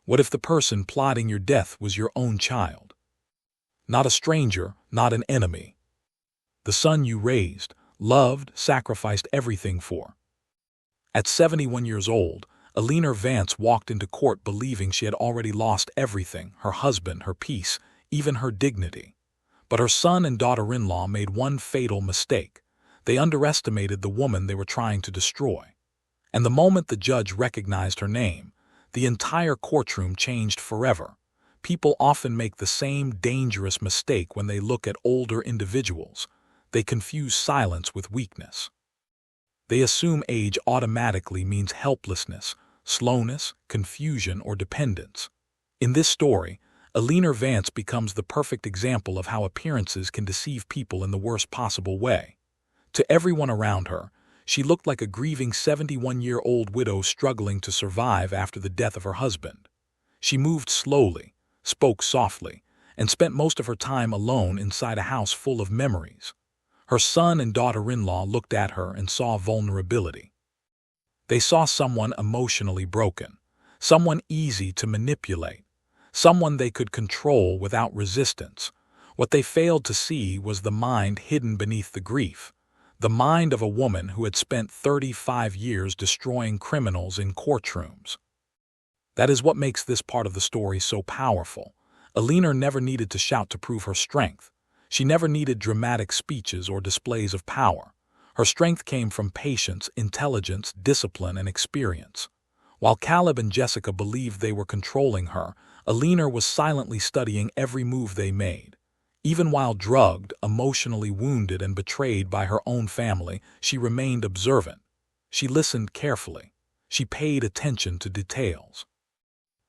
What if the person plotting your death was your own child? Not a stranger, not an enemy. The son you raised, loved, sacrificed everything for. At 71 years old, Eleanor Vance walked into court believing she had already lost everything, her husband, her peace, even her dignity. But her son and daughter-in-law made one fatal mistake. They underestimated the woman they were trying to destroy. And the moment the judge recognized her name, the entire courtroom changed forever. People often make the same dangerous mistake when they look at older individuals. They confuse silence with weakness. They assume age automatically means helplessness, slowness, confusion, or dependence. In this story, Eleanor Vance becomes the perfect example of how appearances can deceive people in the worst possible way. To everyone around her, she looked like a grieving 71-year-old widow struggling to survive after the death of her husband. She moved slowly, spoke softly, and spent most of her time alone inside a house full of memories. Her son and daughter-in-law looked at her and saw vulnerability. They saw someone emotionally broken, someone easy to manipulate, someone they could control without resistance. What they failed to see was the mind hidden beneath the grief, the mind of a woman who had spent 35 years destroying criminals in courtrooms. That is what makes this part of the story so powerful. Eleanor never needed to shout to prove her strength. She never needed dramatic speeches or displays of power. Her strength came from patience, intelligence, discipline, and experience. While Caleb and Jessica believed they were controlling her, Eleanor was silently studying every move they made. Even while drugged, emotionally wounded, and betrayed by her own family, she remained observant. She listened carefully. She paid attention to details.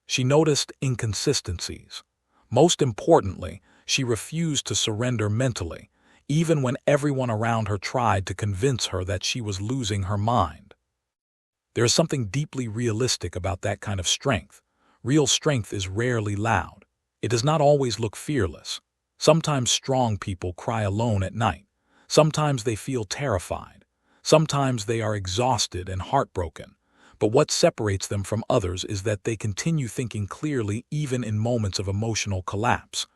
She noticed inconsistencies. Most importantly, she refused to surrender mentally, even when everyone around her tried to convince her that she was losing her mind. There is something deeply realistic about that kind of strength. Real strength is rarely loud. It does not always look fearless. Sometimes strong people cry alone at night. Sometimes they feel terrified. Sometimes they are exhausted and heartbroken. But what separates them from others is that they continue thinking clearly even in moments of emotional collapse.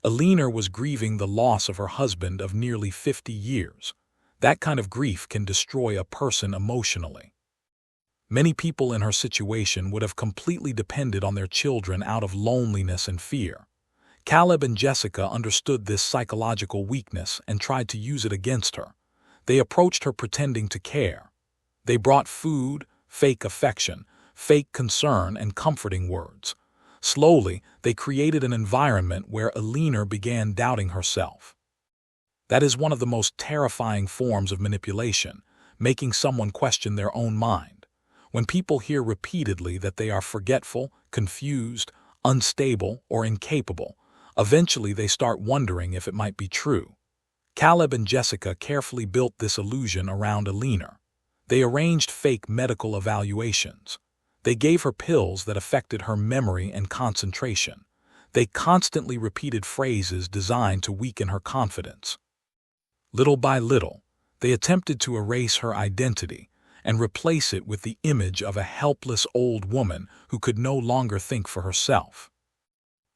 Eleanor was grieving the loss of her husband of nearly 50 years. That kind of grief can destroy a person emotionally. Many people in her situation would have completely depended on their children out of loneliness and fear. Caleb and Jessica understood this psychological weakness and tried to use it against her. They approached her pretending to care. They brought food, fake affection, fake concern, and comforting words. Slowly, they created an environment where Eleanor began doubting herself. That is one of the most terrifying forms of manipulation, making someone question their own mind. When people hear repeatedly that they are forgetful, confused, unstable, or incapable, eventually they start wondering if it might be true. Caleb and Jessica carefully built this illusion around Eleanor. They arranged fake medical evaluations. They gave her pills that affected her memory and concentration. They constantly repeated phrases designed to weaken her confidence. Little by little, they attempted to erase her identity and replace it with the image of a helpless old woman who could no longer think for herself.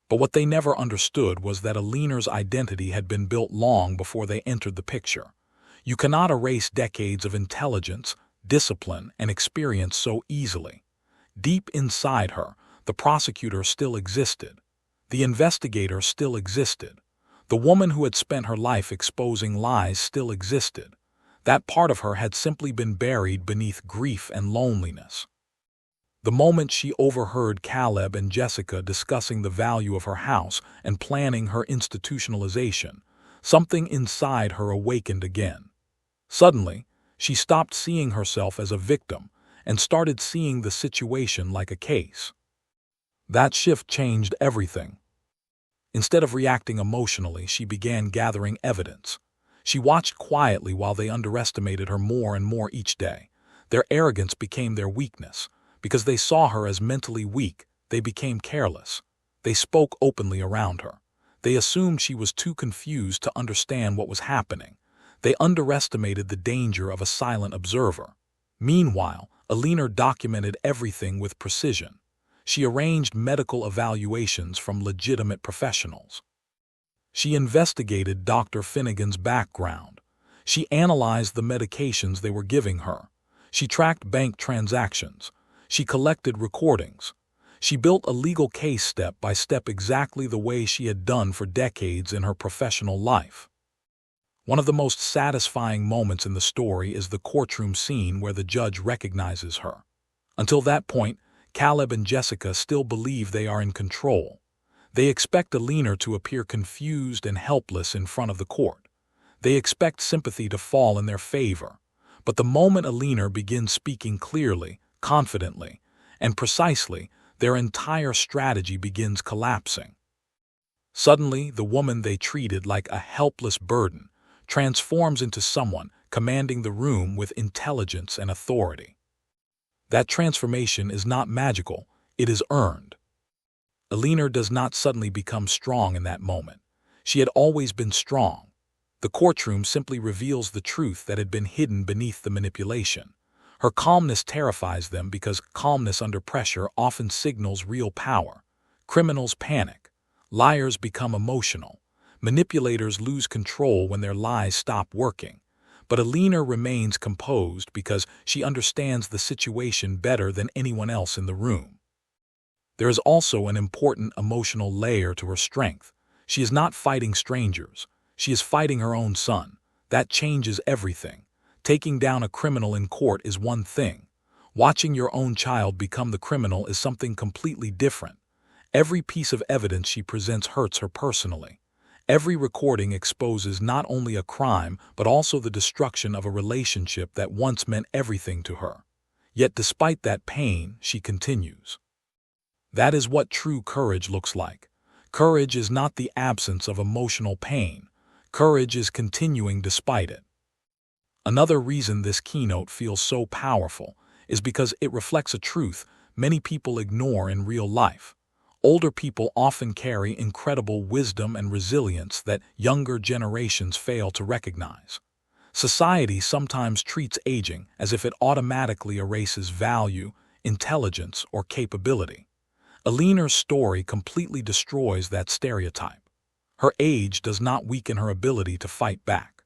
But what they never understood was that Eleanor's identity had been built long before they entered the picture. You cannot erase decades of intelligence, discipline, and experience so easily. Deep inside her, the prosecutor still existed. The investigator still existed. The woman who had spent her life exposing lies still existed. That part of her had simply been buried beneath grief and loneliness. The moment she overheard Caleb and Jessica discussing the value of her house and planning her institutionalization, something inside her awakened again. Suddenly, she stopped seeing herself as a victim and started seeing the situation like a case. That shift changed everything. Instead of reacting emotionally, she began gathering evidence. She watched quietly while they underestimated her more and more each day. Their arrogance became their weakness. Because they saw her as mentally weak, they became careless. They spoke openly around her. They assumed she was too confused to understand what was happening. They underestimated the danger of a silent observer. Meanwhile, Eleanor documented everything with precision. She arranged medical evaluations from legitimate professionals. She investigated Dr. Finnegan's background. She analyzed the medications they were giving her. She tracked bank transactions. She collected recordings. She built a legal case step by step exactly the way she had done for decades in her professional life. One of the most satisfying moments in the story is the courtroom scene where the judge recognizes her. Until that point, Caleb and Jessica still believe they are in control. They expect Eleanor to appear confused and helpless in front of the court. They expect sympathy to fall in their favor. But the moment Eleanor begins speaking clearly, confidently, and precisely, their entire strategy begins collapsing. Suddenly, the woman they treated like a helpless burden transforms into someone commanding the room with intelligence and authority. That transformation is not magical, it is earned. Eleanor does not suddenly become strong in that moment. She had always been strong. The courtroom simply reveals the truth that had been hidden beneath the manipulation. Her calmness terrifies them because calmness under pressure often signals real power. Criminals panic. Liars become emotional. Manipulators lose control when their lies stop working. But Eleanor remains composed because she understands the situation better than anyone else in the room. There is also an important emotional layer to her strength. She is not fighting strangers. She is fighting her own son. That changes everything. Taking down a criminal in court is one thing. Watching your own child become the criminal is something completely different. Every piece of evidence she presents hurts her personally. Every recording exposes not only a crime but also the destruction of a relationship that once meant everything to her. Yet despite that pain, she continues. That is what true courage looks like. Courage is not the absence of emotional pain. Courage is continuing despite it. Another reason this keynote feels so powerful is because it reflects a truth many people ignore in real life. Older people often carry incredible wisdom and resilience that younger generations fail to recognize. Society sometimes treats aging as if it automatically erases value, intelligence, or capability. Eleanor's story completely destroys that stereotype. Her age does not weaken her ability to fight back.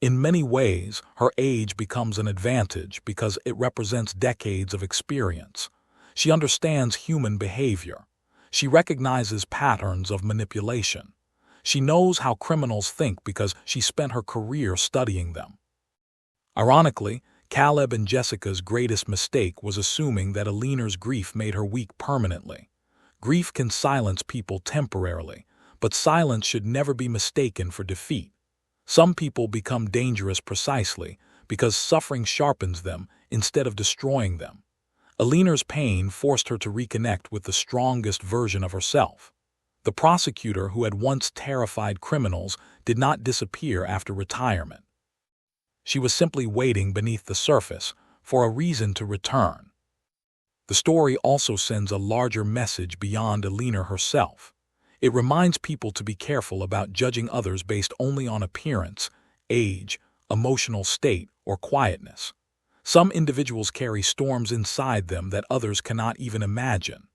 In many ways, her age becomes an advantage because it represents decades of experience. She understands human behavior. She recognizes patterns of manipulation. She knows how criminals think because she spent her career studying them. Ironically, Caleb and Jessica's greatest mistake was assuming that Eleanor's grief made her weak permanently. Grief can silence people temporarily, but silence should never be mistaken for defeat. Some people become dangerous precisely because suffering sharpens them instead of destroying them. Eleanor's pain forced her to reconnect with the strongest version of herself. The prosecutor who had once terrified criminals did not disappear after retirement. She was simply waiting beneath the surface for a reason to return. The story also sends a larger message beyond Eleanor herself. It reminds people to be careful about judging others based only on appearance, age, emotional state, or quietness. Some individuals carry storms inside them that others cannot even imagine.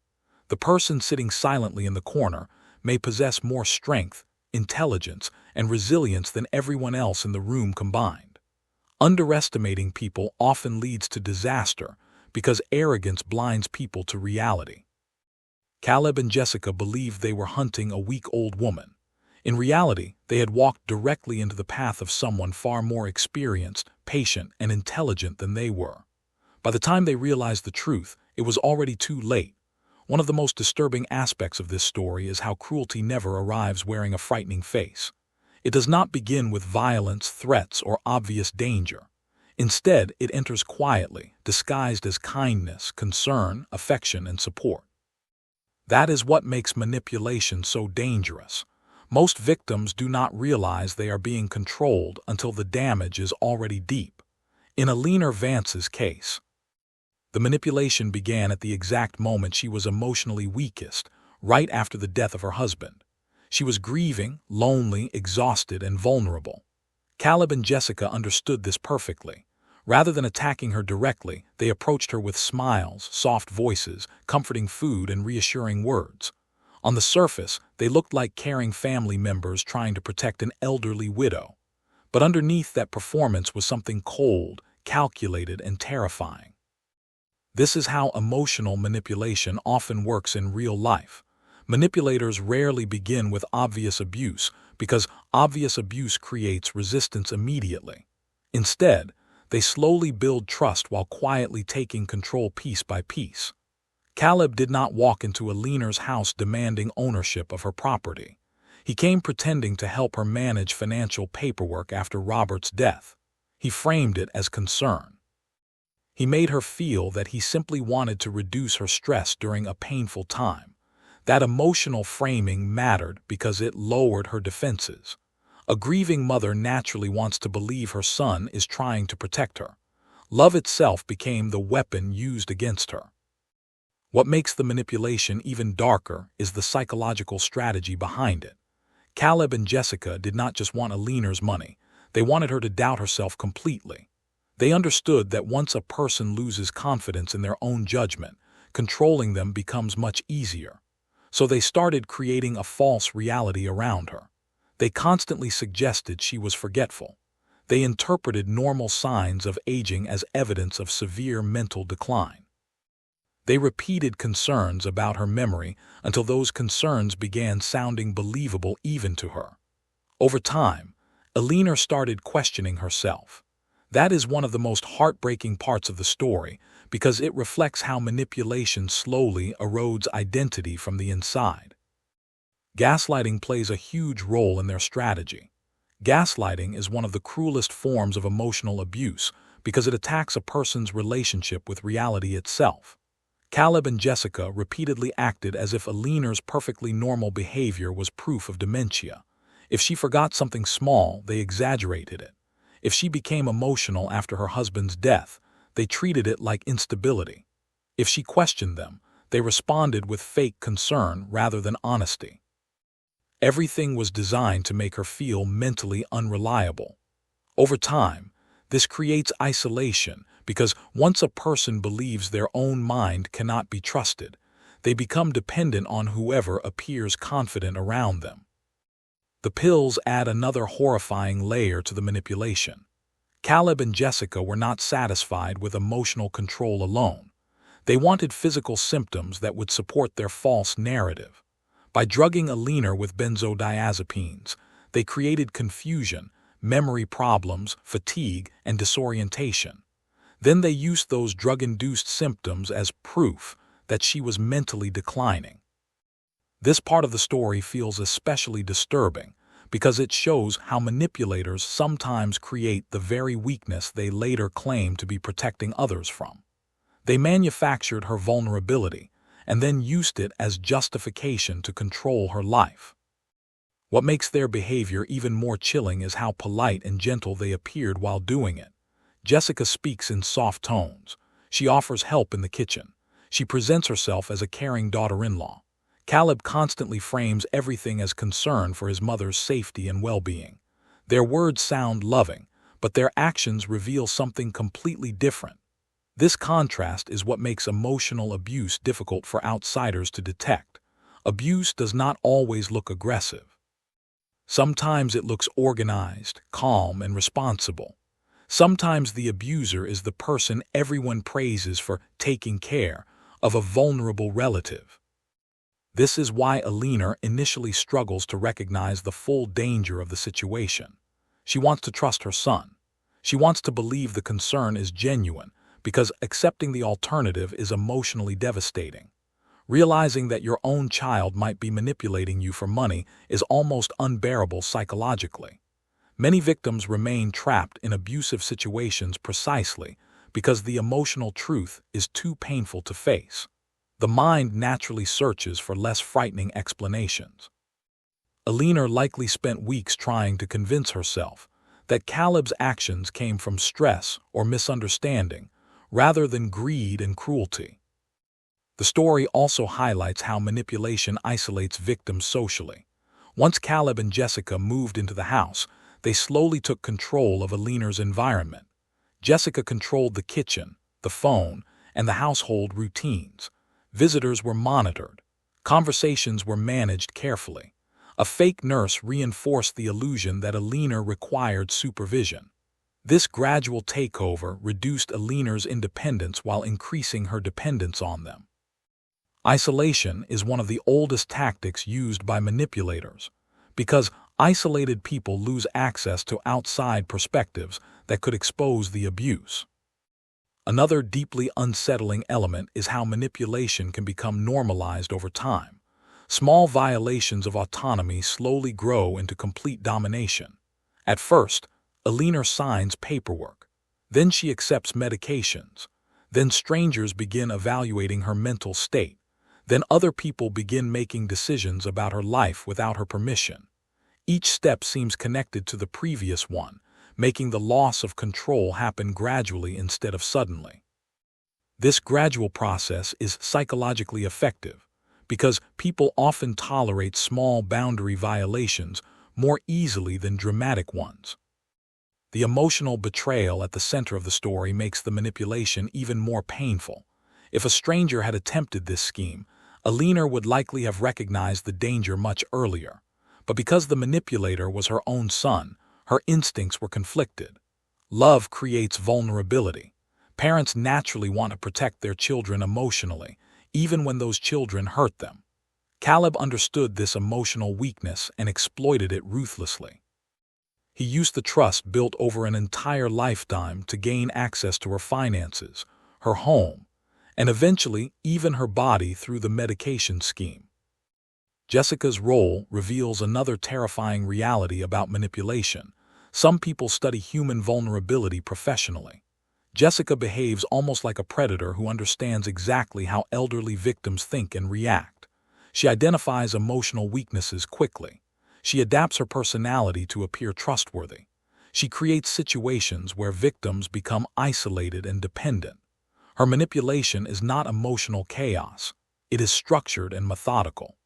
The person sitting silently in the corner may possess more strength, intelligence, and resilience than everyone else in the room combined. Underestimating people often leads to disaster because arrogance blinds people to reality. Caleb and Jessica believed they were hunting a weak old woman. In reality, they had walked directly into the path of someone far more experienced, patient, and intelligent than they were. By the time they realized the truth, it was already too late. One of the most disturbing aspects of this story is how cruelty never arrives wearing a frightening face. It does not begin with violence, threats, or obvious danger. Instead, it enters quietly, disguised as kindness, concern, affection, and support. That is what makes manipulation so dangerous. Most victims do not realize they are being controlled until the damage is already deep. In Eleanor Vance's case, the manipulation began at the exact moment she was emotionally weakest, right after the death of her husband. She was grieving, lonely, exhausted, and vulnerable. Caleb and Jessica understood this perfectly. Rather than attacking her directly, they approached her with smiles, soft voices, comforting food, and reassuring words. On the surface, they looked like caring family members trying to protect an elderly widow. But underneath that performance was something cold, calculated, and terrifying. This is how emotional manipulation often works in real life. Manipulators rarely begin with obvious abuse because obvious abuse creates resistance immediately. Instead, they slowly build trust while quietly taking control piece by piece. Caleb did not walk into Eleanor's house demanding ownership of her property. He came pretending to help her manage financial paperwork after Robert's death. He framed it as concern. He made her feel that he simply wanted to reduce her stress during a painful time. That emotional framing mattered because it lowered her defenses. A grieving mother naturally wants to believe her son is trying to protect her. Love itself became the weapon used against her. What makes the manipulation even darker is the psychological strategy behind it. Caleb and Jessica did not just want Eleanor's money, they wanted her to doubt herself completely. They understood that once a person loses confidence in their own judgment, controlling them becomes much easier. So they started creating a false reality around her. They constantly suggested she was forgetful. They interpreted normal signs of aging as evidence of severe mental decline. They repeated concerns about her memory until those concerns began sounding believable even to her. Over time, Eleanor started questioning herself. That is one of the most heartbreaking parts of the story because it reflects how manipulation slowly erodes identity from the inside. Gaslighting plays a huge role in their strategy. Gaslighting is one of the cruelest forms of emotional abuse because it attacks a person's relationship with reality itself. Caleb and Jessica repeatedly acted as if Eleanor's perfectly normal behavior was proof of dementia. If she forgot something small, they exaggerated it. If she became emotional after her husband's death, they treated it like instability. If she questioned them, they responded with fake concern rather than honesty. Everything was designed to make her feel mentally unreliable. Over time, this creates isolation because once a person believes their own mind cannot be trusted, they become dependent on whoever appears confident around them. The pills add another horrifying layer to the manipulation. Caleb and Jessica were not satisfied with emotional control alone. They wanted physical symptoms that would support their false narrative. By drugging Eleanor with benzodiazepines, they created confusion, memory problems, fatigue, and disorientation. Then they used those drug-induced symptoms as proof that she was mentally declining. This part of the story feels especially disturbing because it shows how manipulators sometimes create the very weakness they later claim to be protecting others from. They manufactured her vulnerability and then used it as justification to control her life. What makes their behavior even more chilling is how polite and gentle they appeared while doing it. Jessica speaks in soft tones. She offers help in the kitchen. She presents herself as a caring daughter-in-law. Caleb constantly frames everything as concern for his mother's safety and well-being. Their words sound loving, but their actions reveal something completely different. This contrast is what makes emotional abuse difficult for outsiders to detect. Abuse does not always look aggressive. Sometimes it looks organized, calm, and responsible. Sometimes the abuser is the person everyone praises for taking care of a vulnerable relative. This is why Eleanor initially struggles to recognize the full danger of the situation. She wants to trust her son. She wants to believe the concern is genuine because accepting the alternative is emotionally devastating. Realizing that your own child might be manipulating you for money is almost unbearable psychologically. Many victims remain trapped in abusive situations precisely because the emotional truth is too painful to face. The mind naturally searches for less frightening explanations. Eleanor likely spent weeks trying to convince herself that Caleb's actions came from stress or misunderstanding rather than greed and cruelty. The story also highlights how manipulation isolates victims socially. Once Caleb and Jessica moved into the house, they slowly took control of Eleanor's environment. Jessica controlled the kitchen, the phone, and the household routines. Visitors were monitored. Conversations were managed carefully. A fake nurse reinforced the illusion that Eleanor required supervision. This gradual takeover reduced Eleanor's independence while increasing her dependence on them. Isolation is one of the oldest tactics used by manipulators, because isolated people lose access to outside perspectives that could expose the abuse. Another deeply unsettling element is how manipulation can become normalized over time. Small violations of autonomy slowly grow into complete domination. At first, Eleanor signs paperwork. Then she accepts medications. Then strangers begin evaluating her mental state. Then other people begin making decisions about her life without her permission. Each step seems connected to the previous one, making the loss of control happen gradually instead of suddenly. This gradual process is psychologically effective because people often tolerate small boundary violations more easily than dramatic ones. The emotional betrayal at the center of the story makes the manipulation even more painful. If a stranger had attempted this scheme, Eleanor would likely have recognized the danger much earlier. But because the manipulator was her own son, her instincts were conflicted. Love creates vulnerability. Parents naturally want to protect their children emotionally, even when those children hurt them. Caleb understood this emotional weakness and exploited it ruthlessly. He used the trust built over an entire lifetime to gain access to her finances, her home, and eventually even her body through the medication scheme. Jessica's role reveals another terrifying reality about manipulation. Some people study human vulnerability professionally. Jessica behaves almost like a predator who understands exactly how elderly victims think and react. She identifies emotional weaknesses quickly. She adapts her personality to appear trustworthy. She creates situations where victims become isolated and dependent. Her manipulation is not emotional chaos. It is structured and methodical.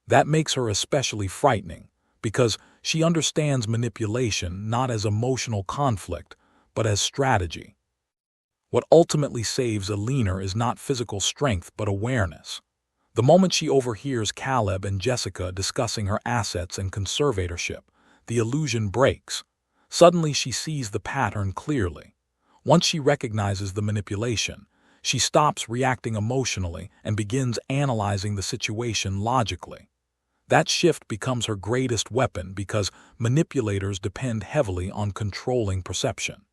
That makes her especially frightening because she understands manipulation not as emotional conflict, but as strategy. What ultimately saves Eleanor is not physical strength but awareness. The moment she overhears Caleb and Jessica discussing her assets and conservatorship, the illusion breaks. Suddenly she sees the pattern clearly. Once she recognizes the manipulation, she stops reacting emotionally and begins analyzing the situation logically. That shift becomes her greatest weapon because manipulators depend heavily on controlling perception.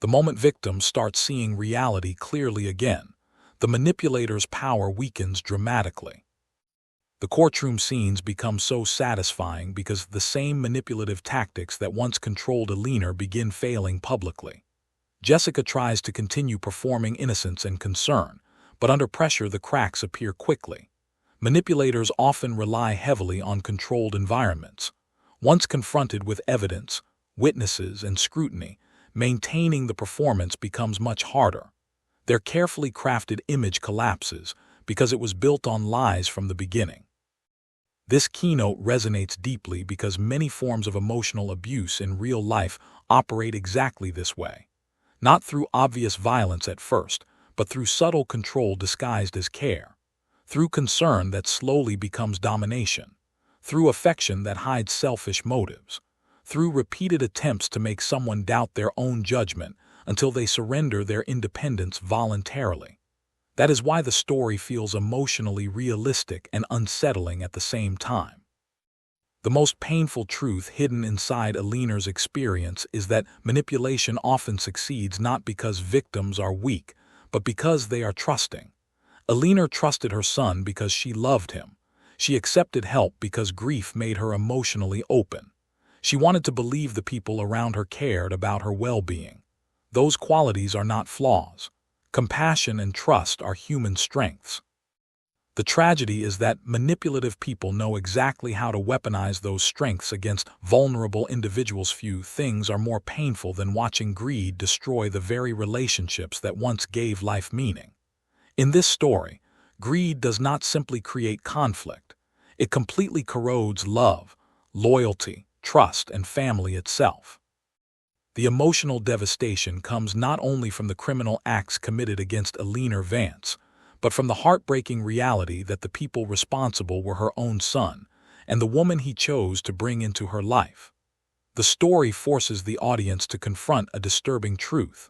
The moment victims start seeing reality clearly again, the manipulator's power weakens dramatically. The courtroom scenes become so satisfying because the same manipulative tactics that once controlled Eleanor begin failing publicly. Jessica tries to continue performing innocence and concern, but under pressure the cracks appear quickly. Manipulators often rely heavily on controlled environments. Once confronted with evidence, witnesses, and scrutiny, maintaining the performance becomes much harder. Their carefully crafted image collapses because it was built on lies from the beginning. This keynote resonates deeply because many forms of emotional abuse in real life operate exactly this way. Not through obvious violence at first, but through subtle control disguised as care. Through concern that slowly becomes domination. Through affection that hides selfish motives. Through repeated attempts to make someone doubt their own judgment until they surrender their independence voluntarily. That is why the story feels emotionally realistic and unsettling at the same time. The most painful truth hidden inside Eleanor's experience is that manipulation often succeeds not because victims are weak, but because they are trusting. Eleanor trusted her son because she loved him. She accepted help because grief made her emotionally open. She wanted to believe the people around her cared about her well-being. Those qualities are not flaws. Compassion and trust are human strengths. The tragedy is that manipulative people know exactly how to weaponize those strengths against vulnerable individuals. Few things are more painful than watching greed destroy the very relationships that once gave life meaning. In this story, greed does not simply create conflict. It completely corrodes love, loyalty, trust, and family itself. The emotional devastation comes not only from the criminal acts committed against Eleanor Vance, but from the heartbreaking reality that the people responsible were her own son and the woman he chose to bring into her life. The story forces the audience to confront a disturbing truth.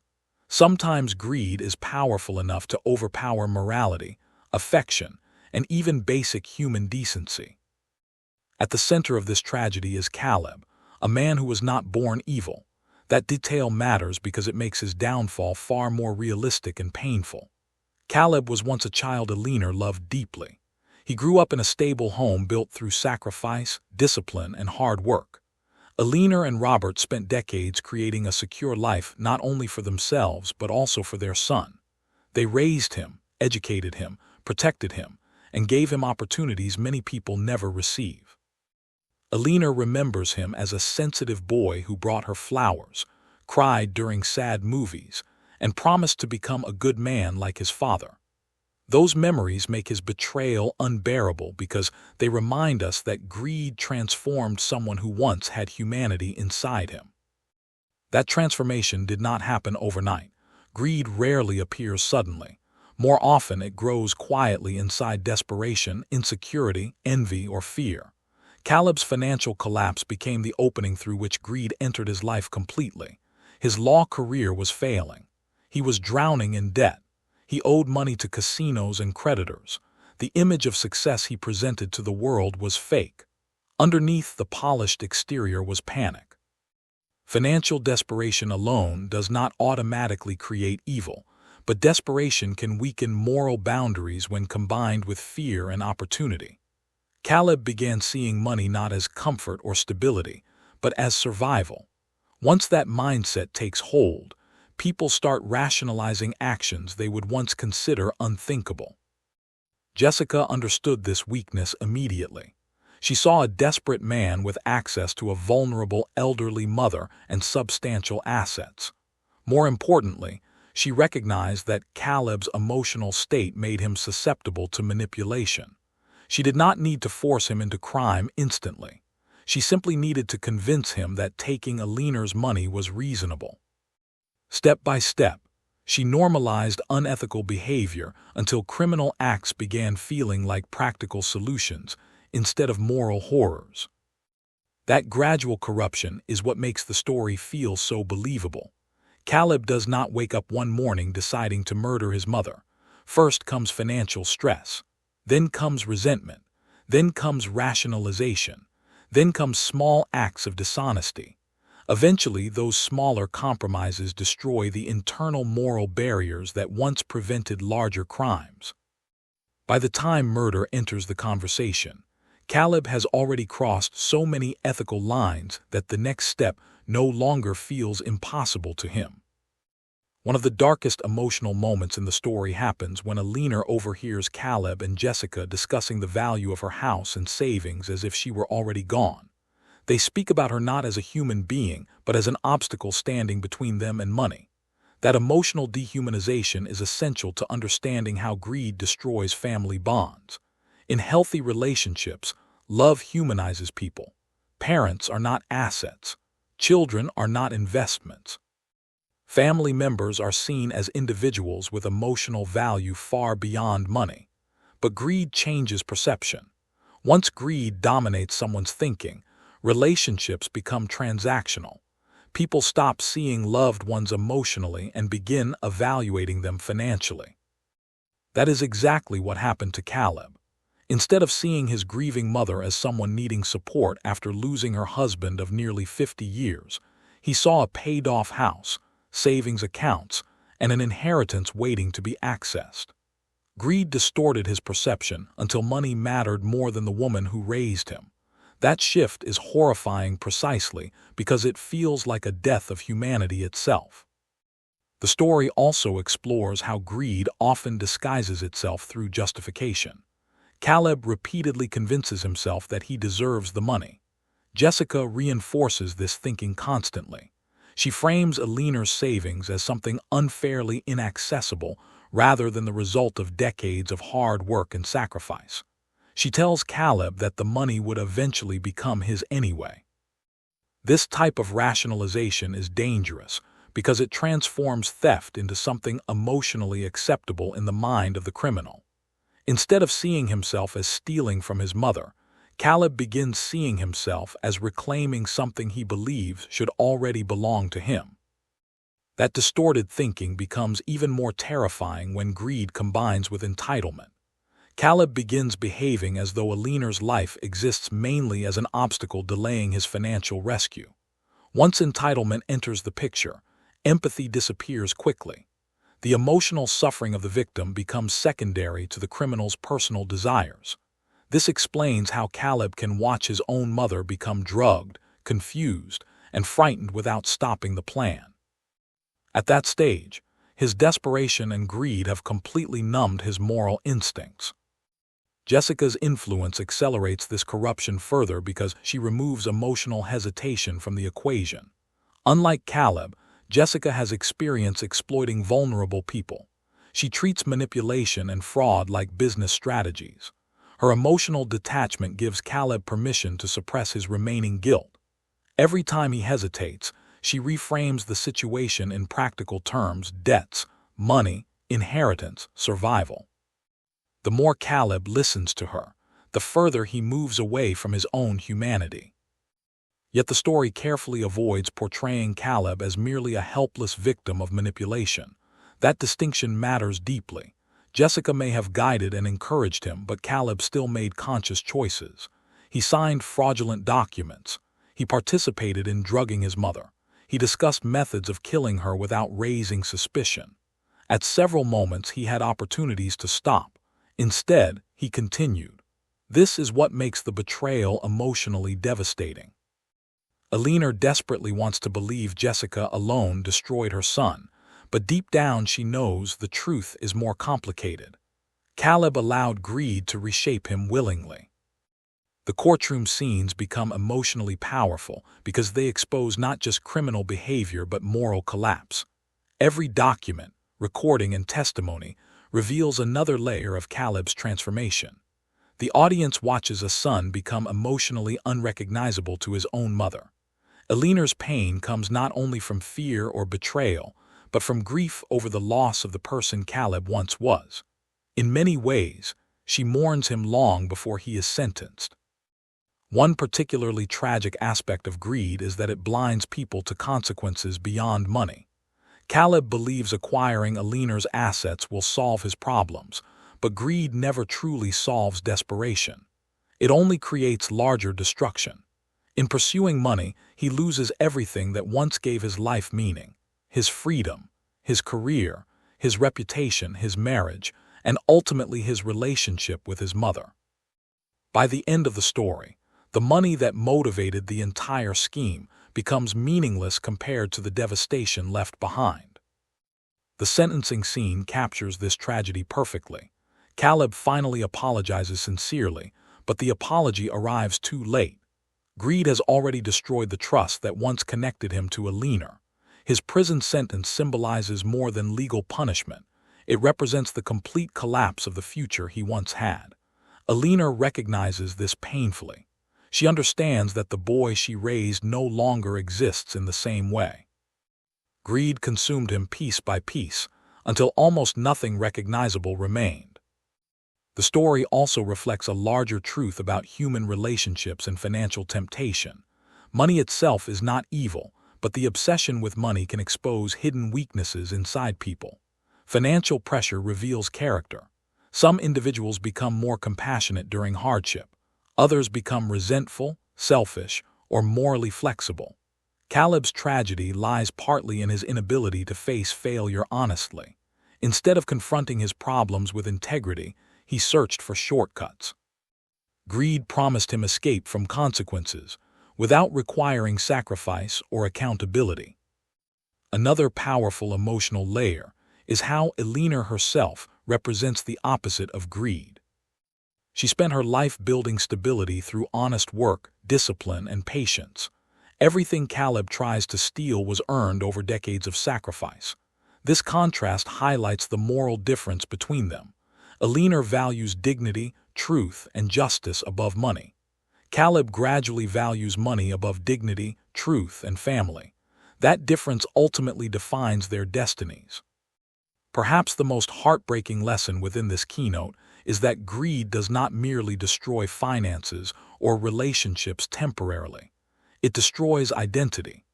Sometimes greed is powerful enough to overpower morality, affection, and even basic human decency. At the center of this tragedy is Caleb, a man who was not born evil. That detail matters because it makes his downfall far more realistic and painful. Caleb was once a child Eleanor loved deeply. He grew up in a stable home built through sacrifice, discipline, and hard work. Eleanor and Robert spent decades creating a secure life not only for themselves but also for their son. They raised him, educated him, protected him, and gave him opportunities many people never receive. Eleanor remembers him as a sensitive boy who brought her flowers, cried during sad movies, and promised to become a good man like his father. Those memories make his betrayal unbearable because they remind us that greed transformed someone who once had humanity inside him. That transformation did not happen overnight. Greed rarely appears suddenly. More often, it grows quietly inside desperation, insecurity, envy, or fear. Caleb's financial collapse became the opening through which greed entered his life completely. His law career was failing. He was drowning in debt. He owed money to casinos and creditors. The image of success he presented to the world was fake. Underneath the polished exterior was panic. Financial desperation alone does not automatically create evil, but desperation can weaken moral boundaries when combined with fear and opportunity. Caleb began seeing money not as comfort or stability, but as survival. Once that mindset takes hold, people start rationalizing actions they would once consider unthinkable. Jessica understood this weakness immediately. She saw a desperate man with access to a vulnerable elderly mother and substantial assets. More importantly, she recognized that Caleb's emotional state made him susceptible to manipulation. She did not need to force him into crime instantly. She simply needed to convince him that taking Eleanor's money was reasonable. Step by step, she normalized unethical behavior until criminal acts began feeling like practical solutions instead of moral horrors. That gradual corruption is what makes the story feel so believable. Caleb does not wake up one morning deciding to murder his mother. First comes financial stress. Then comes resentment. Then comes rationalization. Then comes small acts of dishonesty. Eventually, those smaller compromises destroy the internal moral barriers that once prevented larger crimes. By the time murder enters the conversation, Caleb has already crossed so many ethical lines that the next step no longer feels impossible to him. One of the darkest emotional moments in the story happens when Eleanor overhears Caleb and Jessica discussing the value of her house and savings as if she were already gone. They speak about her not as a human being, but as an obstacle standing between them and money. That emotional dehumanization is essential to understanding how greed destroys family bonds. In healthy relationships, love humanizes people. Parents are not assets. Children are not investments. Family members are seen as individuals with emotional value far beyond money. But greed changes perception. Once greed dominates someone's thinking, relationships become transactional. People stop seeing loved ones emotionally and begin evaluating them financially. That is exactly what happened to Caleb. Instead of seeing his grieving mother as someone needing support after losing her husband of nearly 50 years, he saw a paid-off house, savings accounts, and an inheritance waiting to be accessed. Greed distorted his perception until money mattered more than the woman who raised him. That shift is horrifying precisely because it feels like a death of humanity itself. The story also explores how greed often disguises itself through justification. Caleb repeatedly convinces himself that he deserves the money. Jessica reinforces this thinking constantly. She frames Eleanor's savings as something unfairly inaccessible rather than the result of decades of hard work and sacrifice. She tells Caleb that the money would eventually become his anyway. This type of rationalization is dangerous because it transforms theft into something emotionally acceptable in the mind of the criminal. Instead of seeing himself as stealing from his mother, Caleb begins seeing himself as reclaiming something he believes should already belong to him. That distorted thinking becomes even more terrifying when greed combines with entitlement. Caleb begins behaving as though Eleanor's life exists mainly as an obstacle delaying his financial rescue. Once entitlement enters the picture, empathy disappears quickly. The emotional suffering of the victim becomes secondary to the criminal's personal desires. This explains how Caleb can watch his own mother become drugged, confused, and frightened without stopping the plan. At that stage, his desperation and greed have completely numbed his moral instincts. Jessica's influence accelerates this corruption further because she removes emotional hesitation from the equation. Unlike Caleb, Jessica has experience exploiting vulnerable people. She treats manipulation and fraud like business strategies. Her emotional detachment gives Caleb permission to suppress his remaining guilt. Every time he hesitates, she reframes the situation in practical terms: debts, money, inheritance, survival. The more Caleb listens to her, the further he moves away from his own humanity. Yet the story carefully avoids portraying Caleb as merely a helpless victim of manipulation. That distinction matters deeply. Jessica may have guided and encouraged him, but Caleb still made conscious choices. He signed fraudulent documents. He participated in drugging his mother. He discussed methods of killing her without raising suspicion. At several moments he had opportunities to stop. Instead, he continued. This is what makes the betrayal emotionally devastating. Eleanor desperately wants to believe Jessica alone destroyed her son, but deep down she knows the truth is more complicated. Caleb allowed greed to reshape him willingly. The courtroom scenes become emotionally powerful because they expose not just criminal behavior but moral collapse. Every document, recording, and testimony reveals another layer of Caleb's transformation. The audience watches a son become emotionally unrecognizable to his own mother. Eleanor's pain comes not only from fear or betrayal, but from grief over the loss of the person Caleb once was. In many ways, she mourns him long before he is sentenced. One particularly tragic aspect of greed is that it blinds people to consequences beyond money. Caleb believes acquiring Eleanor's assets will solve his problems, but greed never truly solves desperation. It only creates larger destruction. In pursuing money, he loses everything that once gave his life meaning: his freedom, his career, his reputation, his marriage, and ultimately his relationship with his mother. By the end of the story, the money that motivated the entire scheme becomes meaningless compared to the devastation left behind. The sentencing scene captures this tragedy perfectly. Caleb finally apologizes sincerely, but the apology arrives too late. Greed has already destroyed the trust that once connected him to Eleanor. His prison sentence symbolizes more than legal punishment. It represents the complete collapse of the future he once had. Eleanor recognizes this painfully. She understands that the boy she raised no longer exists in the same way. Greed consumed him piece by piece, until almost nothing recognizable remained. The story also reflects a larger truth about human relationships and financial temptation. Money itself is not evil, but the obsession with money can expose hidden weaknesses inside people. Financial pressure reveals character. Some individuals become more compassionate during hardship. Others become resentful, selfish, or morally flexible. Caleb's tragedy lies partly in his inability to face failure honestly. Instead of confronting his problems with integrity, he searched for shortcuts. Greed promised him escape from consequences, without requiring sacrifice or accountability. Another powerful emotional layer is how Eleanor herself represents the opposite of greed. She spent her life building stability through honest work, discipline, and patience. Everything Caleb tries to steal was earned over decades of sacrifice. This contrast highlights the moral difference between them. Eleanor values dignity, truth, and justice above money. Caleb gradually values money above dignity, truth, and family. That difference ultimately defines their destinies. Perhaps the most heartbreaking lesson within this keynote is that greed does not merely destroy finances or relationships temporarily. It destroys identity.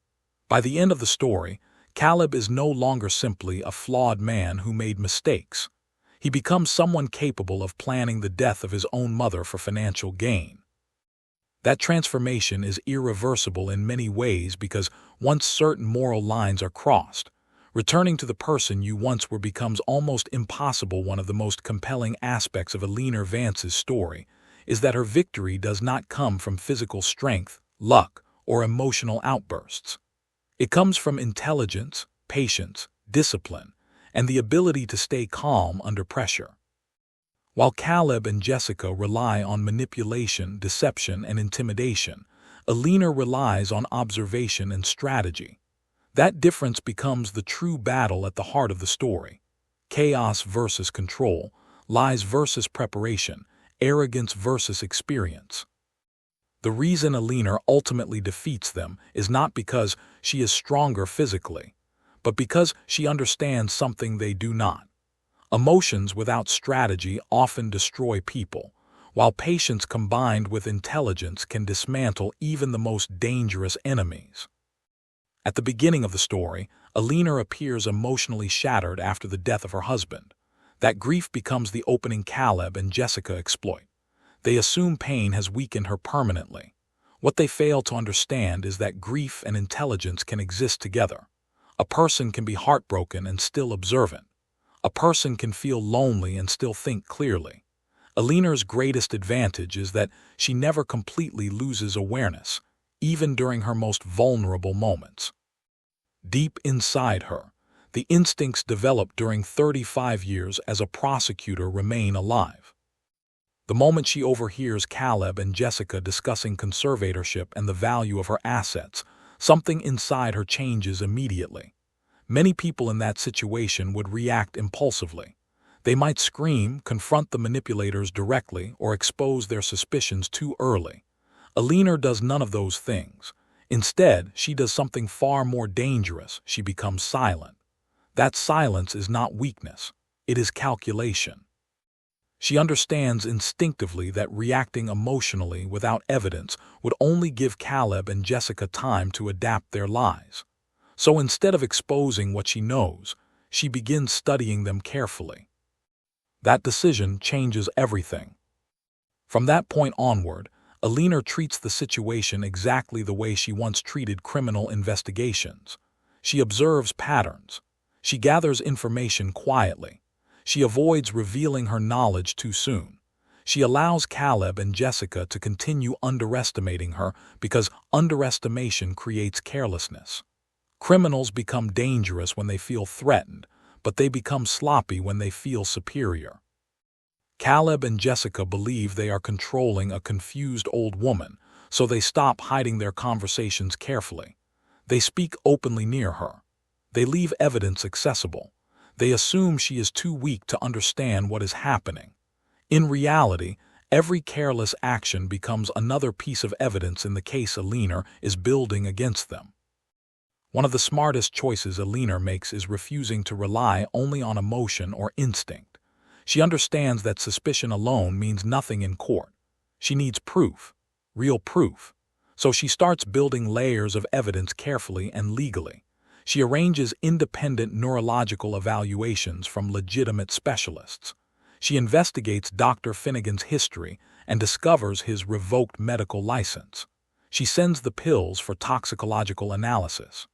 By the end of the story, Caleb is no longer simply a flawed man who made mistakes. He becomes someone capable of planning the death of his own mother for financial gain. That transformation is irreversible in many ways because once certain moral lines are crossed, returning to the person you once were becomes almost impossible. One of the most compelling aspects of Eleanor Vance's story is that her victory does not come from physical strength, luck, or emotional outbursts. It comes from intelligence, patience, discipline, and the ability to stay calm under pressure. While Caleb and Jessica rely on manipulation, deception, and intimidation, Eleanor relies on observation and strategy. That difference becomes the true battle at the heart of the story. Chaos versus control, lies versus preparation, arrogance versus experience. The reason Eleanor ultimately defeats them is not because she is stronger physically, but because she understands something they do not. Emotions without strategy often destroy people, while patience combined with intelligence can dismantle even the most dangerous enemies. At the beginning of the story, Eleanor appears emotionally shattered after the death of her husband. That grief becomes the opening Caleb and Jessica exploit. They assume pain has weakened her permanently. What they fail to understand is that grief and intelligence can exist together. A person can be heartbroken and still observant. A person can feel lonely and still think clearly. Eleanor's greatest advantage is that she never completely loses awareness, even during her most vulnerable moments. Deep inside her, the instincts developed during 35 years as a prosecutor remain alive. The moment she overhears Caleb and Jessica discussing conservatorship and the value of her assets, something inside her changes immediately. Many people in that situation would react impulsively. They might scream, confront the manipulators directly, or expose their suspicions too early. Eleanor does none of those things. Instead, she does something far more dangerous. She becomes silent. That silence is not weakness. It is calculation. She understands instinctively that reacting emotionally without evidence would only give Caleb and Jessica time to adapt their lies. So instead of exposing what she knows, she begins studying them carefully. That decision changes everything. From that point onward, Eleanor treats the situation exactly the way she once treated criminal investigations. She observes patterns. She gathers information quietly. She avoids revealing her knowledge too soon. She allows Caleb and Jessica to continue underestimating her because underestimation creates carelessness. Criminals become dangerous when they feel threatened, but they become sloppy when they feel superior. Caleb and Jessica believe they are controlling a confused old woman, so they stop hiding their conversations carefully. They speak openly near her. They leave evidence accessible. They assume she is too weak to understand what is happening. In reality, every careless action becomes another piece of evidence in the case Eleanor is building against them. One of the smartest choices Eleanor makes is refusing to rely only on emotion or instinct. She understands that suspicion alone means nothing in court. She needs proof, real proof. So she starts building layers of evidence carefully and legally. She arranges independent neurological evaluations from legitimate specialists. She investigates Dr. Finnegan's history and discovers his revoked medical license. She sends the pills for toxicological analysis.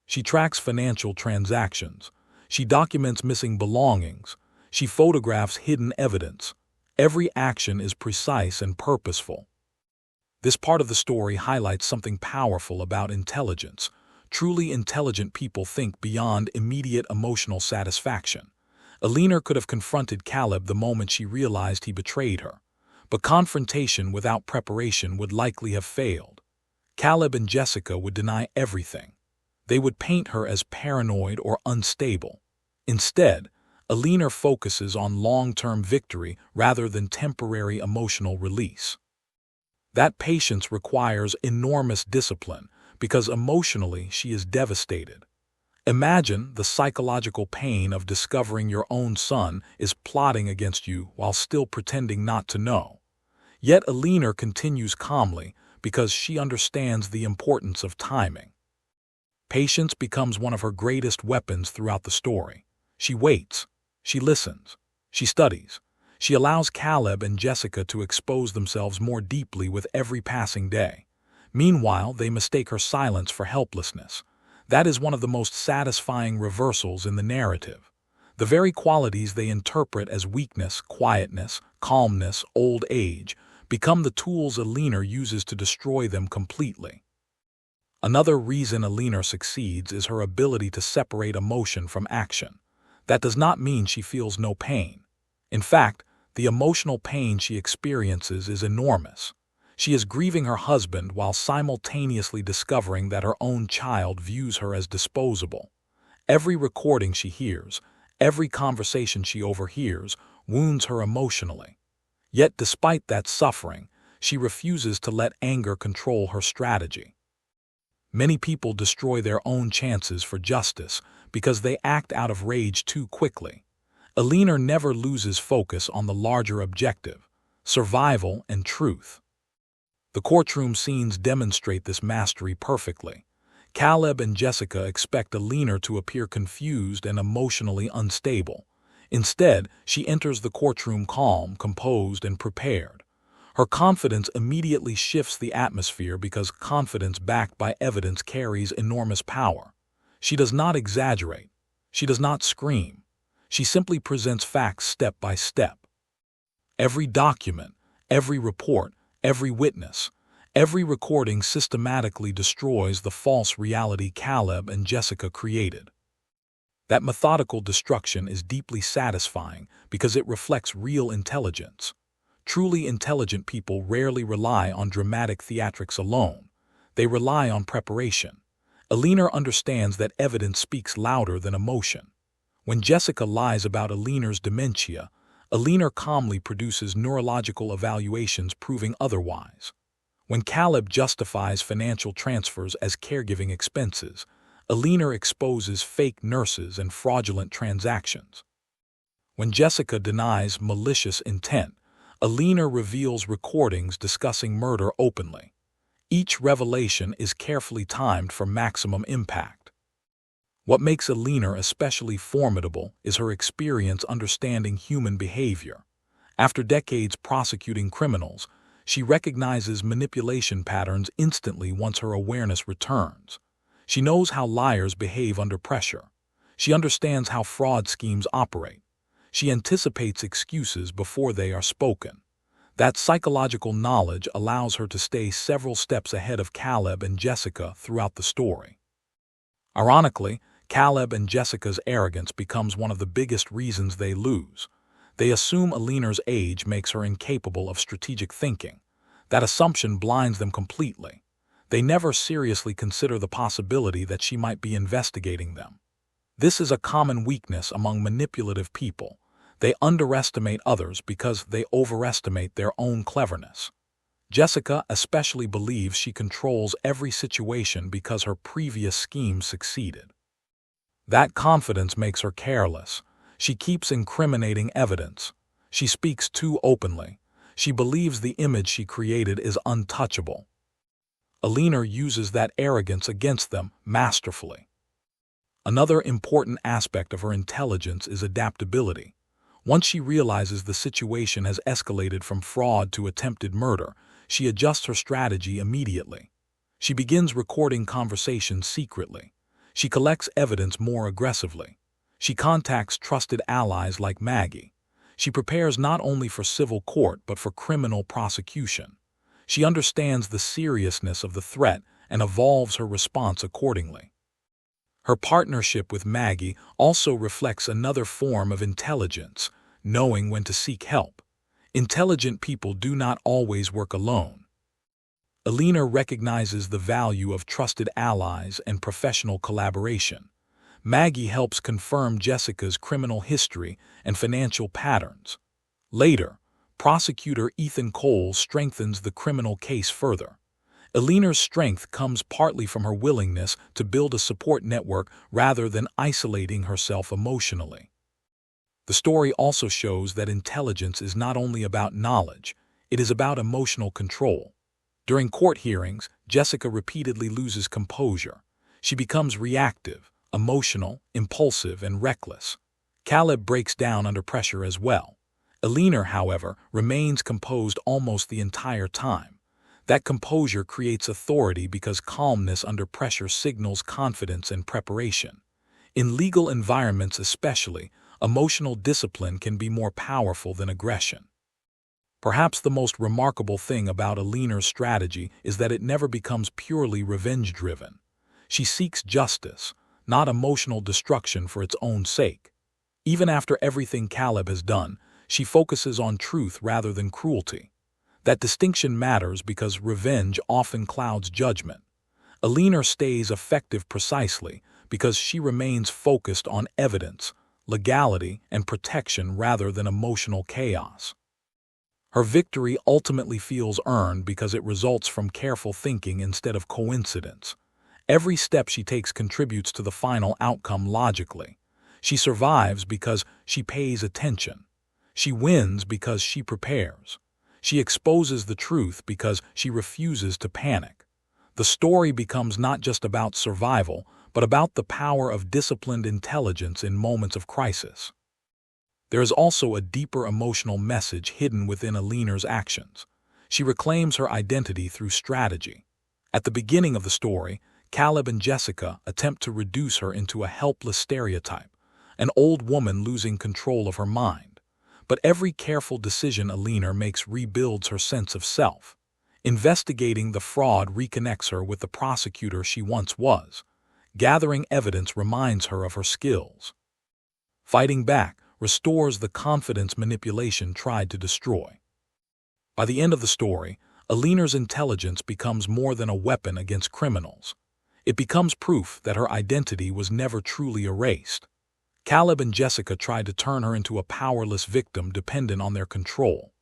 She tracks financial transactions. She documents missing belongings. She photographs hidden evidence. Every action is precise and purposeful. This part of the story highlights something powerful about intelligence. Truly intelligent people think beyond immediate emotional satisfaction. Eleanor could have confronted Caleb the moment she realized he betrayed her, but confrontation without preparation would likely have failed. Caleb and Jessica would deny everything. They would paint her as paranoid or unstable. Instead, Eleanor focuses on long-term victory rather than temporary emotional release. That patience requires enormous discipline because emotionally she is devastated. Imagine the psychological pain of discovering your own son is plotting against you while still pretending not to know. Yet Eleanor continues calmly because she understands the importance of timing. Patience becomes one of her greatest weapons throughout the story. She waits, she listens, she studies. She allows Caleb and Jessica to expose themselves more deeply with every passing day. Meanwhile, they mistake her silence for helplessness. That is one of the most satisfying reversals in the narrative. The very qualities they interpret as weakness, quietness, calmness, old age, become the tools Eleanor uses to destroy them completely. Another reason Eleanor succeeds is her ability to separate emotion from action. That does not mean she feels no pain. In fact, the emotional pain she experiences is enormous. She is grieving her husband while simultaneously discovering that her own child views her as disposable. Every recording she hears, every conversation she overhears, wounds her emotionally. Yet despite that suffering, she refuses to let anger control her strategy. Many people destroy their own chances for justice because they act out of rage too quickly. Eleanor never loses focus on the larger objective, survival and truth. The courtroom scenes demonstrate this mastery perfectly. Caleb and Jessica expect Eleanor to appear confused and emotionally unstable. Instead, she enters the courtroom calm, composed, and prepared. Her confidence immediately shifts the atmosphere because confidence backed by evidence carries enormous power. She does not exaggerate. She does not scream. She simply presents facts step by step. Every document, every report, every witness, every recording systematically destroys the false reality Caleb and Jessica created. That methodical destruction is deeply satisfying because it reflects real intelligence. Truly intelligent people rarely rely on dramatic theatrics alone. They rely on preparation. Eleanor understands that evidence speaks louder than emotion. When Jessica lies about Eleanor's dementia, Eleanor calmly produces neurological evaluations proving otherwise. When Caleb justifies financial transfers as caregiving expenses, Eleanor exposes fake nurses and fraudulent transactions. When Jessica denies malicious intent, Eleanor reveals recordings discussing murder openly. Each revelation is carefully timed for maximum impact. What makes Eleanor especially formidable is her experience understanding human behavior. After decades prosecuting criminals, she recognizes manipulation patterns instantly once her awareness returns. She knows how liars behave under pressure. She understands how fraud schemes operate. She anticipates excuses before they are spoken. That psychological knowledge allows her to stay several steps ahead of Caleb and Jessica throughout the story. Ironically, Caleb and Jessica's arrogance becomes one of the biggest reasons they lose. They assume Eleanor's age makes her incapable of strategic thinking. That assumption blinds them completely. They never seriously consider the possibility that she might be investigating them. This is a common weakness among manipulative people. They underestimate others because they overestimate their own cleverness. Jessica especially believes she controls every situation because her previous schemes succeeded. That confidence makes her careless. She keeps incriminating evidence. She speaks too openly. She believes the image she created is untouchable. Eleanor uses that arrogance against them masterfully. Another important aspect of her intelligence is adaptability. Once she realizes the situation has escalated from fraud to attempted murder, she adjusts her strategy immediately. She begins recording conversations secretly. She collects evidence more aggressively. She contacts trusted allies like Maggie. She prepares not only for civil court but for criminal prosecution. She understands the seriousness of the threat and evolves her response accordingly. Her partnership with Maggie also reflects another form of intelligence, knowing when to seek help. Intelligent people do not always work alone. Eleanor recognizes the value of trusted allies and professional collaboration. Maggie helps confirm Jessica's criminal history and financial patterns. Later, prosecutor Ethan Cole strengthens the criminal case further. Eleanor's strength comes partly from her willingness to build a support network rather than isolating herself emotionally. The story also shows that intelligence is not only about knowledge, it is about emotional control. During court hearings, Jessica repeatedly loses composure. She becomes reactive, emotional, impulsive, and reckless. Caleb breaks down under pressure as well. Eleanor, however, remains composed almost the entire time. That composure creates authority because calmness under pressure signals confidence and preparation. In legal environments especially, emotional discipline can be more powerful than aggression. Perhaps the most remarkable thing about Eleanor's strategy is that it never becomes purely revenge-driven. She seeks justice, not emotional destruction for its own sake. Even after everything Caleb has done, she focuses on truth rather than cruelty. That distinction matters because revenge often clouds judgment. Eleanor stays effective precisely because she remains focused on evidence, legality, and protection rather than emotional chaos. Her victory ultimately feels earned because it results from careful thinking instead of coincidence. Every step she takes contributes to the final outcome logically. She survives because she pays attention. She wins because she prepares. She exposes the truth because she refuses to panic. The story becomes not just about survival, but about the power of disciplined intelligence in moments of crisis. There is also a deeper emotional message hidden within Eleanor's actions. She reclaims her identity through strategy. At the beginning of the story, Caleb and Jessica attempt to reduce her into a helpless stereotype, an old woman losing control of her mind. But every careful decision Eleanor makes rebuilds her sense of self. Investigating the fraud reconnects her with the prosecutor she once was. Gathering evidence reminds her of her skills. Fighting back restores the confidence manipulation tried to destroy. By the end of the story, Eleanor's intelligence becomes more than a weapon against criminals. It becomes proof that her identity was never truly erased. Caleb and Jessica tried to turn her into a powerless victim dependent on their control.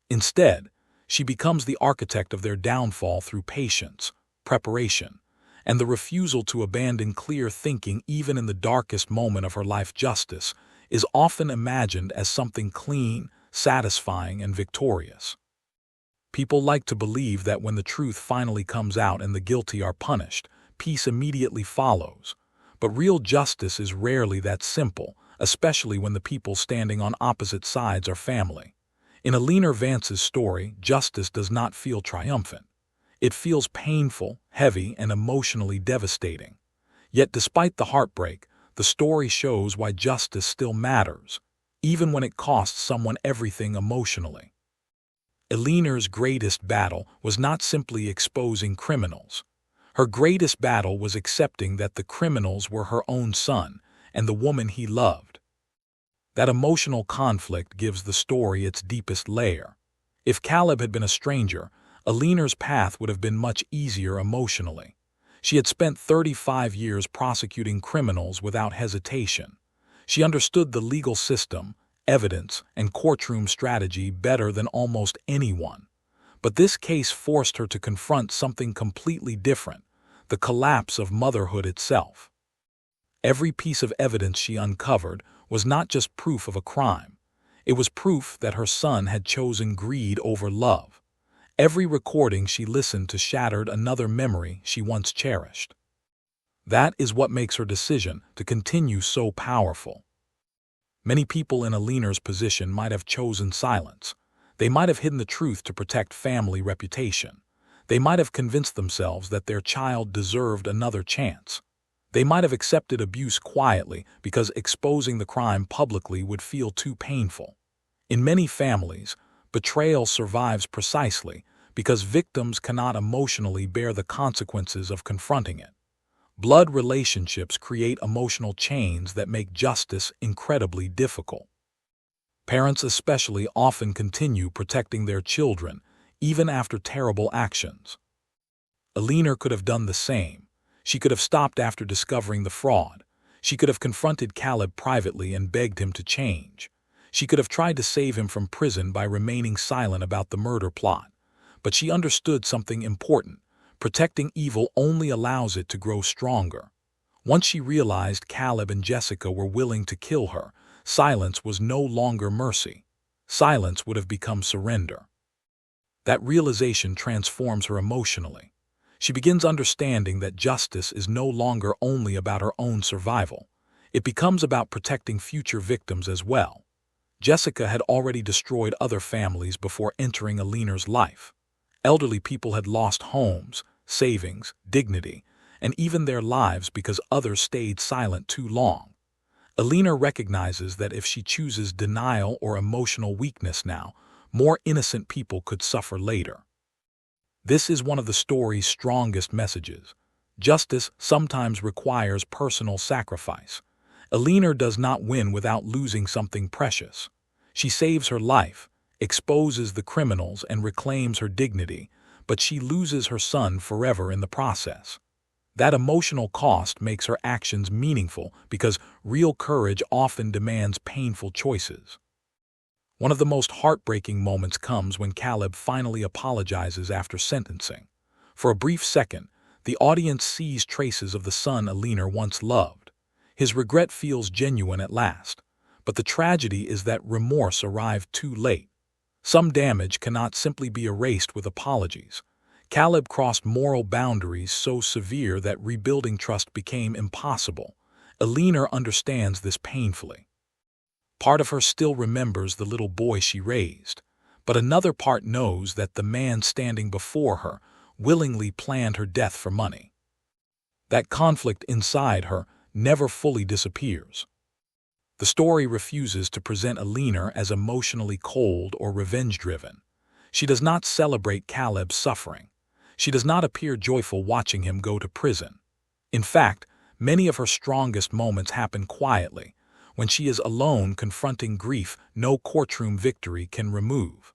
Instead, she becomes the architect of their downfall through patience, preparation, and the refusal to abandon clear thinking even in the darkest moment of her life. Justice is often imagined as something clean, satisfying, and victorious. People like to believe that when the truth finally comes out and the guilty are punished, peace immediately follows. But real justice is rarely that simple, especially when the people standing on opposite sides are family. In Eleanor Vance's story, justice does not feel triumphant. It feels painful, heavy, and emotionally devastating. Yet despite the heartbreak, the story shows why justice still matters, even when it costs someone everything emotionally. Eleanor's greatest battle was not simply exposing criminals. Her greatest battle was accepting that the criminals were her own son and the woman he loved. That emotional conflict gives the story its deepest layer. If Caleb had been a stranger, Eleanor's path would have been much easier emotionally. She had spent 35 years prosecuting criminals without hesitation. She understood the legal system, evidence, and courtroom strategy better than almost anyone. But this case forced her to confront something completely different: the collapse of motherhood itself. Every piece of evidence she uncovered was not just proof of a crime. It was proof that her son had chosen greed over love. Every recording she listened to shattered another memory she once cherished. That is what makes her decision to continue so powerful. Many people in Eleanor's position might have chosen silence. They might have hidden the truth to protect family reputation. They might have convinced themselves that their child deserved another chance. They might have accepted abuse quietly because exposing the crime publicly would feel too painful. In many families, betrayal survives precisely because victims cannot emotionally bear the consequences of confronting it. Blood relationships create emotional chains that make justice incredibly difficult. Parents especially often continue protecting their children even after terrible actions. Eleanor could have done the same. She could have stopped after discovering the fraud. She could have confronted Caleb privately and begged him to change. She could have tried to save him from prison by remaining silent about the murder plot. But she understood something important. Protecting evil only allows it to grow stronger. Once she realized Caleb and Jessica were willing to kill her, silence was no longer mercy. Silence would have become surrender. That realization transforms her emotionally. She begins understanding that justice is no longer only about her own survival. It becomes about protecting future victims as well. Jessica had already destroyed other families before entering Eleanor's life. Elderly people had lost homes, savings, dignity, and even their lives because others stayed silent too long. Eleanor recognizes that if she chooses denial or emotional weakness now, more innocent people could suffer later. This is one of the story's strongest messages. Justice sometimes requires personal sacrifice. Eleanor does not win without losing something precious. She saves her life, exposes the criminals, and reclaims her dignity, but she loses her son forever in the process. That emotional cost makes her actions meaningful because real courage often demands painful choices. One of the most heartbreaking moments comes when Caleb finally apologizes after sentencing. For a brief second, the audience sees traces of the son Eleanor once loved. His regret feels genuine at last, but the tragedy is that remorse arrived too late. Some damage cannot simply be erased with apologies. Caleb crossed moral boundaries so severe that rebuilding trust became impossible. Eleanor understands this painfully. Part of her still remembers the little boy she raised, but another part knows that the man standing before her willingly planned her death for money. That conflict inside her never fully disappears. The story refuses to present Eleanor as emotionally cold or revenge-driven. She does not celebrate Caleb's suffering. She does not appear joyful watching him go to prison. In fact, many of her strongest moments happen quietly, when she is alone confronting grief no courtroom victory can remove.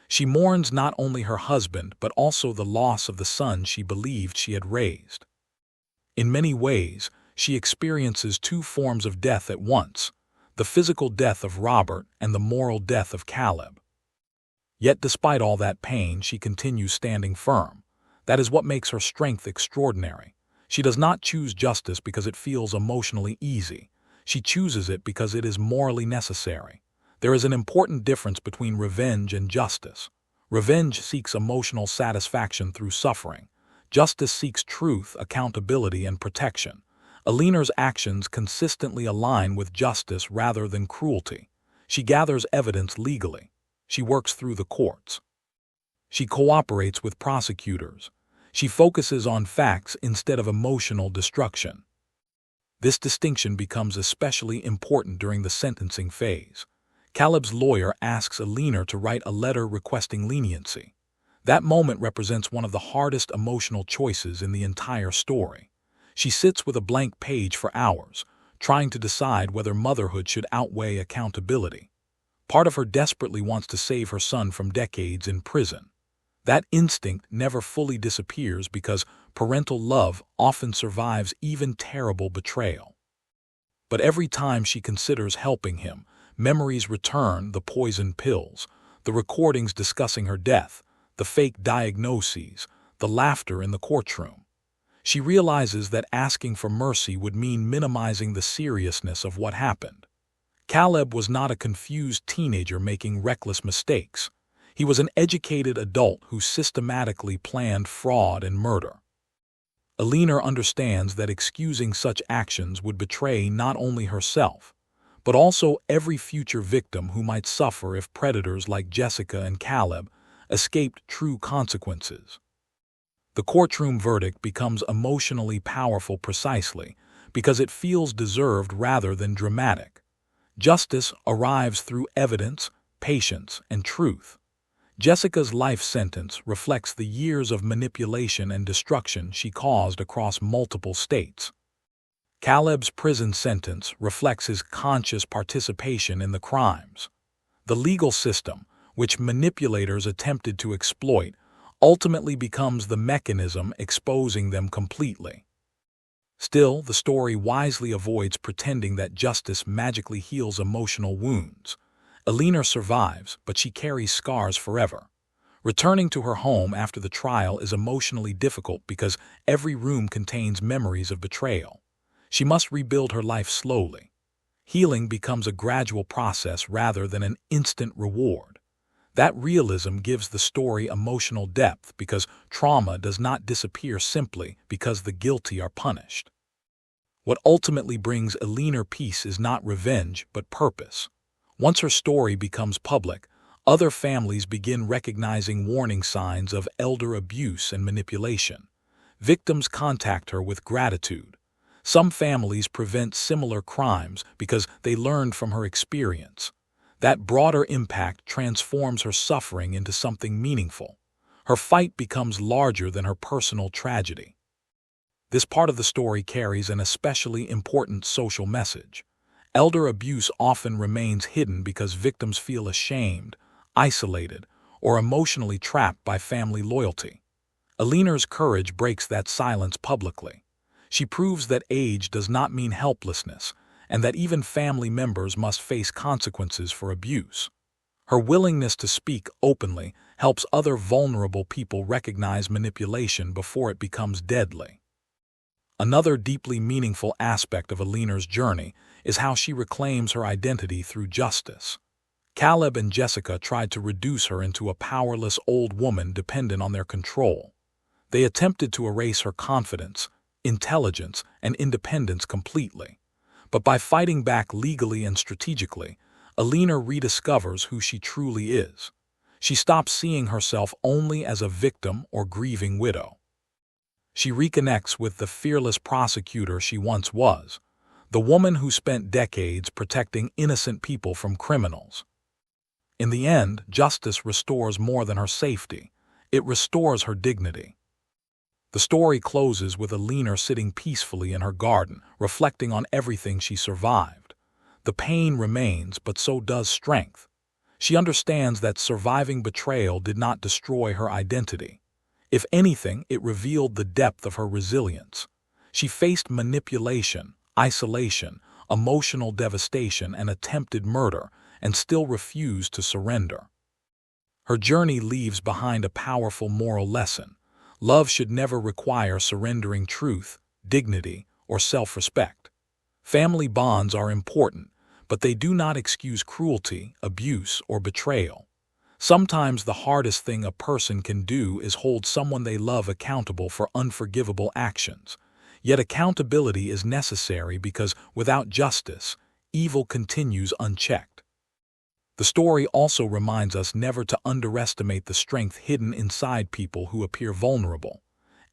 She mourns not only her husband but also the loss of the son she believed she had raised. In many ways, she experiences two forms of death at once, the physical death of Robert and the moral death of Caleb. Yet despite all that pain, she continues standing firm. That is what makes her strength extraordinary. She does not choose justice because it feels emotionally easy. She chooses it because it is morally necessary. There is an important difference between revenge and justice. Revenge seeks emotional satisfaction through suffering. Justice seeks truth, accountability, and protection. Eleanor's actions consistently align with justice rather than cruelty. She gathers evidence legally. She works through the courts. She cooperates with prosecutors. She focuses on facts instead of emotional destruction. This distinction becomes especially important during the sentencing phase. Caleb's lawyer asks Eleanor to write a letter requesting leniency. That moment represents one of the hardest emotional choices in the entire story. She sits with a blank page for hours, trying to decide whether motherhood should outweigh accountability. Part of her desperately wants to save her son from decades in prison. That instinct never fully disappears because parental love often survives even terrible betrayal. But every time she considers helping him, memories return: the poisoned pills, the recordings discussing her death, the fake diagnoses, the laughter in the courtroom. She realizes that asking for mercy would mean minimizing the seriousness of what happened. Caleb was not a confused teenager making reckless mistakes. He was an educated adult who systematically planned fraud and murder. Eleanor understands that excusing such actions would betray not only herself, but also every future victim who might suffer if predators like Jessica and Caleb escaped true consequences. The courtroom verdict becomes emotionally powerful precisely because it feels deserved rather than dramatic. Justice arrives through evidence, patience, and truth. Jessica's life sentence reflects the years of manipulation and destruction she caused across multiple states. Caleb's prison sentence reflects his conscious participation in the crimes. The legal system, which manipulators attempted to exploit, ultimately becomes the mechanism exposing them completely. Still, the story wisely avoids pretending that justice magically heals emotional wounds. Eleanor survives, but she carries scars forever. Returning to her home after the trial is emotionally difficult because every room contains memories of betrayal. She must rebuild her life slowly. Healing becomes a gradual process rather than an instant reward. That realism gives the story emotional depth because trauma does not disappear simply because the guilty are punished. What ultimately brings Eleanor peace is not revenge but purpose. Once her story becomes public, other families begin recognizing warning signs of elder abuse and manipulation. Victims contact her with gratitude. Some families prevent similar crimes because they learned from her experience. That broader impact transforms her suffering into something meaningful. Her fight becomes larger than her personal tragedy. This part of the story carries an especially important social message. Elder abuse often remains hidden because victims feel ashamed, isolated, or emotionally trapped by family loyalty. Eleanor's courage breaks that silence publicly. She proves that age does not mean helplessness, and that even family members must face consequences for abuse. Her willingness to speak openly helps other vulnerable people recognize manipulation before it becomes deadly. Another deeply meaningful aspect of Eleanor's journey is how she reclaims her identity through justice. Caleb and Jessica tried to reduce her into a powerless old woman dependent on their control. They attempted to erase her confidence, intelligence, and independence completely. But by fighting back legally and strategically, Eleanor rediscovers who she truly is. She stops seeing herself only as a victim or grieving widow. She reconnects with the fearless prosecutor she once was, the woman who spent decades protecting innocent people from criminals. In the end, justice restores more than her safety. It restores her dignity. The story closes with Eleanor sitting peacefully in her garden, reflecting on everything she survived. The pain remains, but so does strength. She understands that surviving betrayal did not destroy her identity. If anything, it revealed the depth of her resilience. She faced manipulation, isolation, emotional devastation, and attempted murder, and still refused to surrender. Her journey leaves behind a powerful moral lesson. Love should never require surrendering truth, dignity, or self-respect. Family bonds are important, but they do not excuse cruelty, abuse, or betrayal. Sometimes the hardest thing a person can do is hold someone they love accountable for unforgivable actions. Yet accountability is necessary because without justice, evil continues unchecked. The story also reminds us never to underestimate the strength hidden inside people who appear vulnerable.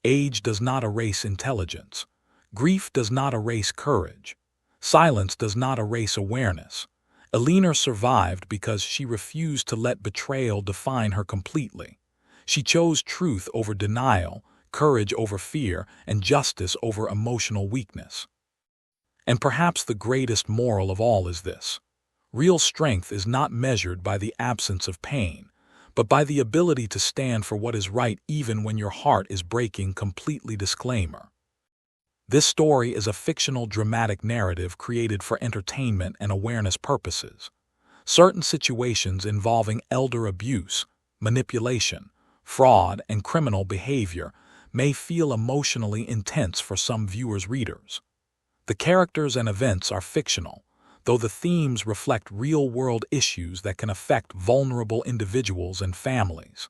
Age does not erase intelligence. Grief does not erase courage. Silence does not erase awareness. Eleanor survived because she refused to let betrayal define her completely. She chose truth over denial, courage over fear, and justice over emotional weakness. And perhaps the greatest moral of all is this: real strength is not measured by the absence of pain, but by the ability to stand for what is right even when your heart is breaking. Completely disclaimer. This story is a fictional dramatic narrative created for entertainment and awareness purposes. Certain situations involving elder abuse, manipulation, fraud, and criminal behavior may feel emotionally intense for some viewers' readers. The characters and events are fictional, though the themes reflect real-world issues that can affect vulnerable individuals and families.